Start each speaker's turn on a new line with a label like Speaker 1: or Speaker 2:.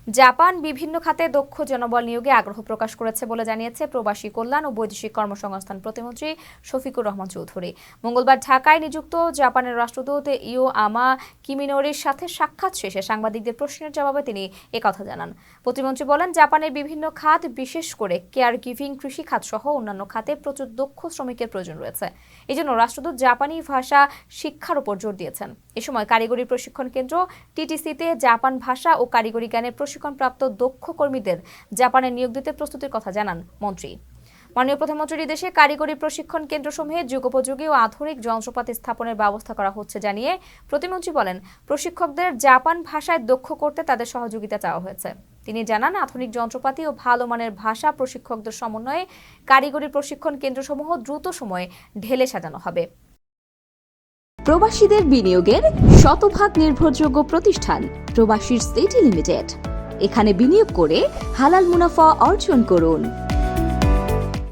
Speaker 1: Japan বিভিন্ন খাতে দক্ষ জনবল নিয়োগে আগ্রহ প্রকাশ করেছে বলে জানিয়েছে প্রবাসী কল্যাণ ও বৈদেশিক কর্মসংস্থান প্রতিমন্ত্রী শফিকুর রহমান চৌধুরী। মঙ্গলবার ঢাকায় নিযুক্ত জাপানের রাষ্ট্রদূত ইও আমা কিমিনোরির সাথে সাক্ষাৎ শেষে সাংবাদিকদের প্রশ্নের জবাবে তিনি একথা জানান। প্রতিমন্ত্রী বলেন, জাপানের বিভিন্ন খাত, বিশেষ করে কেয়ার গিভিং, কৃষি খাত সহ অন্যান্য খাতে প্রচুর দক্ষ শ্রমিকের প্রয়োজন রয়েছে। এজন্য রাষ্ট্রদূত জাপানি ভাষা শিক্ষার উপর জোর দিয়েছেন। এ সময় কারিগরি প্রশিক্ষণ কেন্দ্র টিটিসিতে জাপান ভাষা ও কারিগরি জ্ঞানের প্রশিক্ষণপ্রাপ্ত দক্ষ কর্মীদের জাপানে নিয়োগ দিতে প্রস্তুতির কথা জানান মন্ত্রী। মাননীয় প্রধানমন্ত্রীর দেশে কারিগরি প্রশিক্ষণ কেন্দ্রসমূহে যুগোপযোগী ও আধুনিক যন্ত্রপাতি স্থাপনের ব্যবস্থা করা হচ্ছে জানিয়ে প্রতিমন্ত্রী বলেন, প্রশিক্ষকদের জাপান ভাষায় দক্ষ করতে তাদের সহযোগিতা চাওয়া হয়েছে। তিনি জানান, আধুনিক যন্ত্রপাতি ও ভালো মানের ভাষা প্রশিক্ষকদের সমন্বয়ে কারিগরি প্রশিক্ষণ কেন্দ্রসমূহ দ্রুত সময়ে ঢেলে সাজানো হবে।
Speaker 2: প্রবাসীদের বিনিয়োগের শতভাগ নির্ভরযোগ্য প্রতিষ্ঠান প্রবাসীর সিটি লিমিটেড। এখানে বিনিয়োগ করে হালাল মুনাফা অর্জন করুন।